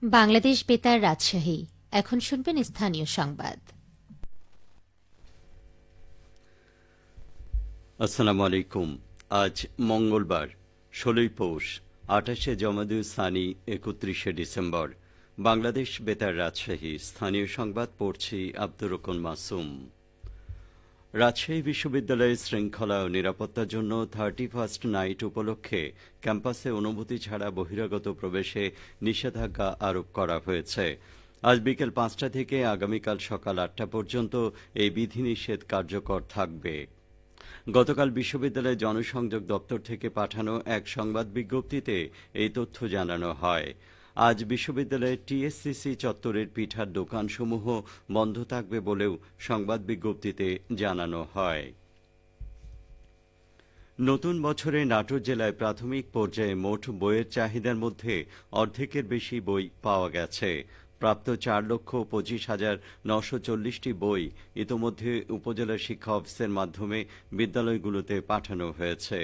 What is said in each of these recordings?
বাংলাদেশ বেতার রাজশাহী। এখন শুনবেন স্থানীয় সংবাদ। আসসালামু আলাইকুম। আজ মঙ্গলবার ১৬ই পৌষ, ২৮শে জমাদুল সানি, ৩১শে ডিসেম্বর। বাংলাদেশ বেতার রাজশাহী স্থানীয় সংবাদ পড়ছি আব্দুর রকুন মাসুম। রাজশাহী বিশ্ববিদ্যালয়ের শৃঙ্খলা ও নিরাপত্তার জন্য 31st নাইট উপলক্ষে ক্যাম্পাসে অনুমতি ছাড়া বহিরাগত প্রবেশে নিষেধাজ্ঞা আরোপ করা হয়েছে। আজ বিকেল ৫টা থেকে আগামীকাল সকাল ৮টা পর্যন্ত এই বিধিনিষেধ কার্যকর থাকবে। গতকাল বিশ্ববিদ্যালয়ের জনসংযোগ দপ্তর থেকে পাঠানো এক সংবাদ বিজ্ঞপ্তিতে এই তথ্য জানানো হয়। আজ বিশ্ববিদ্যালয়ের টিএসসিসি চত্বরের পিঠার দোকানসমূহ বন্ধ থাকবে বলেও সংবাদ বিজ্ঞপ্তিতে জানানো হয়। নতুন বছরে নাটোর জেলায় প্রাথমিক পর্যায়ে মোট বইয়ের চাহিদার মধ্যে অর্ধেকের বেশি বই পাওয়া গেছে। প্রাপ্ত 4,25,940টি বই ইতোমধ্যে উপজেলা শিক্ষা অফিসের মাধ্যমে বিদ্যালয়গুলোতে পাঠানো হয়েছে।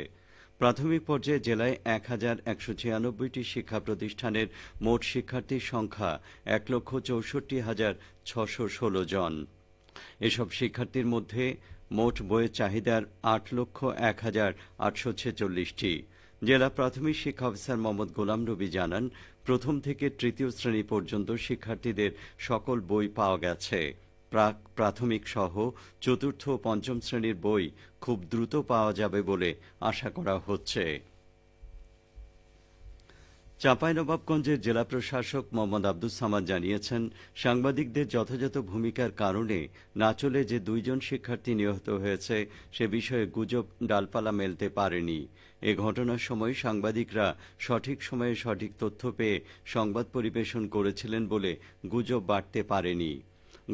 প্রাথমিক পর্যায়ে জেলায় 1,196টি শিক্ষা প্রতিষ্ঠানের মোট শিক্ষার্থীর সংখ্যা 1,64,616 জন। এসব শিক্ষার্থীর মধ্যে মোট বইয়ের চাহিদার 8,01,846টি। জেলা প্রাথমিক শিক্ষা অফিসার মোহাম্মদ গোলাম নবী জানান, প্রথম থেকে তৃতীয় শ্রেণী পর্যন্ত শিক্ষার্থীদের সকল বই পাওয়া গেছে। প্রাক প্রাথমিক সহ চতুর্থ ও পঞ্চম শ্রেণীর বই খুব দ্রুত পাওয়া যাবে বলে আশা করা হচ্ছে। চাঁপাইনবাবগঞ্জের জেলা প্রশাসক মোহাম্মদ আব্দুস সামাদ জানিয়েছেন, সাংবাদিকদের যথাযথ ভূমিকার কারণে নাচলে যে 2 জন শিক্ষার্থী নিহত হয়েছে সে বিষয়ে গুজব ডালপালা মেলতে পারেনি। এ ঘটনার সময় সাংবাদিকরা সঠিক সময়ে সঠিক তথ্য পেয়ে সংবাদ পরিবেশন করেছিলেন বলে গুজব বাড়তে পারেনি।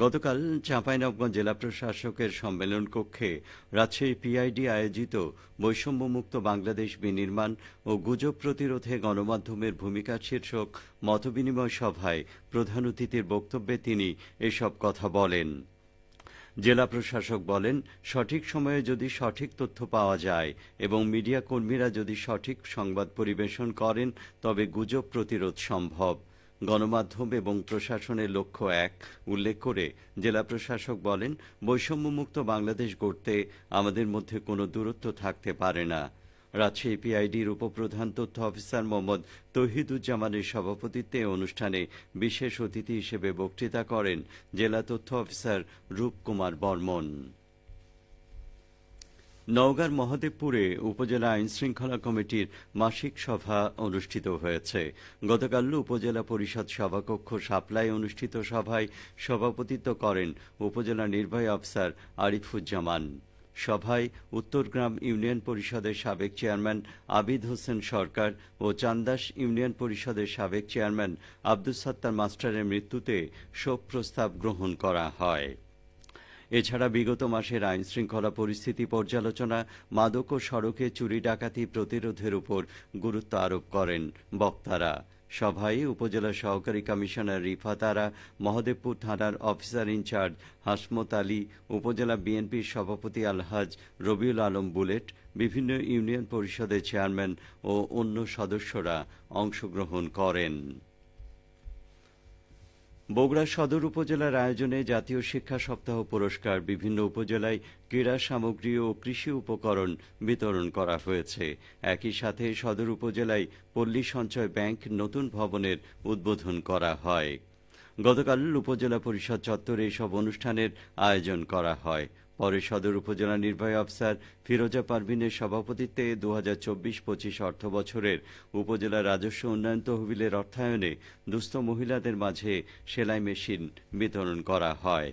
গতকাল চাঁপাইনবাবগঞ্জ জেলা প্রশাসকের সম্মেলন কক্ষে রাজশাহী পিআইডি আয়োজিত বৈষম্যমুক্ত বাংলাদেশ বিনির্মাণ ও গুজব প্রতিরোধে গণমাধ্যমের ভূমিকা শীর্ষক মতবিনিময় সভায় প্রধান অতিথির বক্তব্যে তিনি এসব কথা বলেন। জেলা প্রশাসক বলেন, সঠিক সময়ে যদি সঠিক তথ্য পাওয়া যায় এবং মিডিয়া কর্মীরা যদি সঠিক সংবাদ পরিবেশন করেন তবে গুজব প্রতিরোধ সম্ভব। গণমাধ্যম এবং প্রশাসনের লক্ষ্য এক উল্লেখ করে জেলা প্রশাসক বলেন, বৈষম্যমুক্ত বাংলাদেশ গড়তে আমাদের মধ্যে কোনো দূরত্ব থাকতে পারে না। রাজশাহী পিআইডির উপপ্রধান তথ্য অফিসার মোহাম্মদ তৌহিদুজ্জামানের সভাপতিত্বে অনুষ্ঠানে বিশেষ অতিথি হিসেবে বক্তৃতা করেন জেলা তথ্য অফিসার রূপকুমার বর্মন। নওগাঁর মহাদেবপুরে উপজেলা আইনশৃঙ্খলা কমিটির মাসিক সভা অনুষ্ঠিত হয়েছে। গতকাল উপজেলা পরিষদ সভাকক্ষ শাপলায় অনুষ্ঠিত সভায় সভাপতিত্ব করেন উপজেলা নির্বাহী অফিসার আরিফুজ্জামান। সভায় উত্তরগ্রাম ইউনিয়ন পরিষদের সাবেক চেয়ারম্যান আবিদ হোসেন সরকার ও চান্দাস ইউনিয়ন পরিষদের সাবেক চেয়ারম্যান আব্দুস সাত্তার মাস্টারের মৃত্যুতে শোক প্রস্তাব গ্রহণ করা হয়। এছাড়া বিগত মাসের আইনশৃঙ্খলা পরিস্থিতি পর্যালোচনা, মাদক ও সড়কে চুরি ডাকাতি প্রতিরোধের উপর গুরুত্ব আরোপ করেন বক্তারা। সভায় উপজেলা সহকারী কমিশনার রিফাত আরা, মহদেবপুর থানার অফিসার ইনচার্জ হাসমত আলী, উপজেলা বিএনপির সভাপতি আলহাজ রবিউল আলম বুলেট, বিভিন্ন ইউনিয়ন পরিষদের চেয়ারম্যান ও অন্য সদস্যরা অংশগ্রহণ করেন। বগুড়া সদর উপজেলার আয়োজনে জাতীয় শিক্ষা সপ্তাহ পুরস্কার বিভিন্ন উপজেলায় ক্রীড়া সামগ্রী ও কৃষি উপকরণ বিতরণ করা হয়েছে। একই সাথে সদর উপজেলায় পল্লী সঞ্চয় ব্যাংক নতুন ভবনের উদ্বোধন করা হয়। গতকাল উপজেলা পরিষদ চত্বরে এসব অনুষ্ঠানের আয়োজন করা হয়। পরে সদর উপজেলা নির্বাহী অফিসার ফিরোজা পারভিনের সভাপতিত্বে 2024-25 অর্থবছরের উপজেলা রাজস্ব উন্নয়ন তহবিলের অর্থায়নে দুস্থ মহিলাদের মাঝে সেলাই মেশিন বিতরণ করা হয়।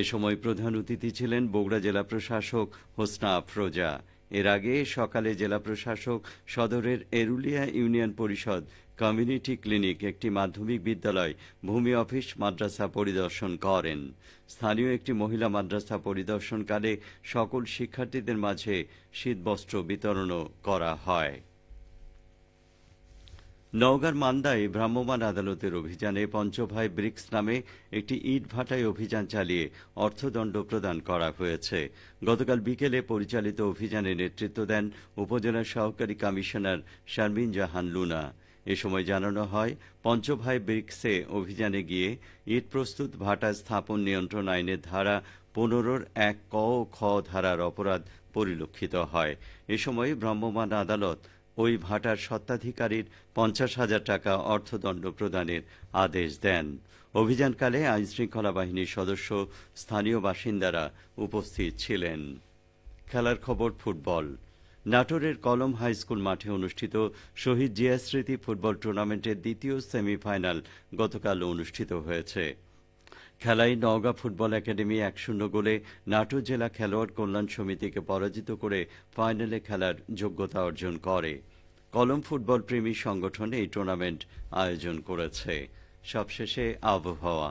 এ সময় প্রধান অতিথি ছিলেন বগুড়া জেলা প্রশাসক হোসনা আফরোজা। এর আগে সকালে জেলা প্রশাসক সদরের এরুলিয়া ইউনিয়ন পরিষদ, কমিউনিটি ক্লিনিক, একটি মাধ্যমিক বিদ্যালয়, ভূমি অফিস, মাদ্রাসা পরিদর্শন করেন। স্থানীয় একটি মহিলা মাদ্রাসা পরিদর্শনকালে সকল শিক্ষার্থীদের মাঝে শীতবস্ত্র বিতরণও করা হয়। নওগাঁর মান্দায় ভ্রাম্যমাণ আদালতের অভিযানে পঞ্চভাই ব্রিক্স নামে একটি ইট ভাটায় অভিযান চালিয়ে অর্থদণ্ড প্রদান করা হয়েছে। গতকাল বিকেলে পরিচালিত অভিযানে নেতৃত্ব দেন উপজেলা সহকারী কমিশনার শারমিন জাহান লুনা। এ সময় জানানো হয় পঞ্চভাই ব্রিক্সে অভিযানে গিয়ে ইট প্রস্তুত ভাটা স্থাপন নিয়ন্ত্রণ আইনের ধারা 15-র 1 ক ও খ ধারার অপরাধ পরিলক্ষিত হয়। এ সময় ভ্রাম্যমাণ আদালত ওই ভাটার স্বত্বাধিকারীর 50,000 টাকা অর্থদণ্ড প্রদানের আদেশ দেন। অভিযানকালে আইনশৃঙ্খলা বাহিনীর সদস্য, স্থানীয় বাসিন্দারা উপস্থিত ছিলেন। খেলার খবর ফুটবল। নাটোরের কলম হাই স্কুল মাঠে অনুষ্ঠিত শহীদ জিয়া স্মৃতি ফুটবল টুর্নামেন্টের দ্বিতীয় সেমিফাইনাল গতকাল অনুষ্ঠিত হয়েছে। খেলায় নওগাঁ ফুটবল একাডেমি 1-0 গোলে নাটোর জেলা খেলোয়াড় কল্যাণ সমিতিকে পরাজিত করে ফাইনালে খেলার যোগ্যতা অর্জন করে। কলম ফুটবল প্রেমী সংগঠন এই টুর্নামেন্ট আয়োজন করেছে। সবশেষে আবহাওয়া।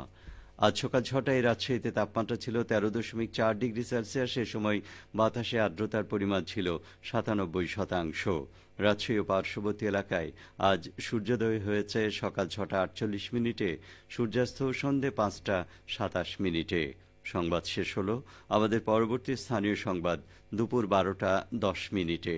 আজ সকাল 6টায় রাজশাহীতে তাপমাত্রা ছিল 13.4 ডিগ্রি সেলসিয়াস। এ সময় বাতাসে আর্দ্রতার পরিমাণ ছিল 97%। রাজশাহী ও পার্শ্ববর্তী এলাকায় আজ সূর্যোদয় হয়েছে সকাল 6টা 48 মিনিটে, সূর্যাস্ত সন্ধে 5টা 27 মিনিটে। সংবাদ শেষ হলো। আমাদের পরবর্তী স্থানীয় সংবাদ দুপুর 12টা 10 মিনিটে।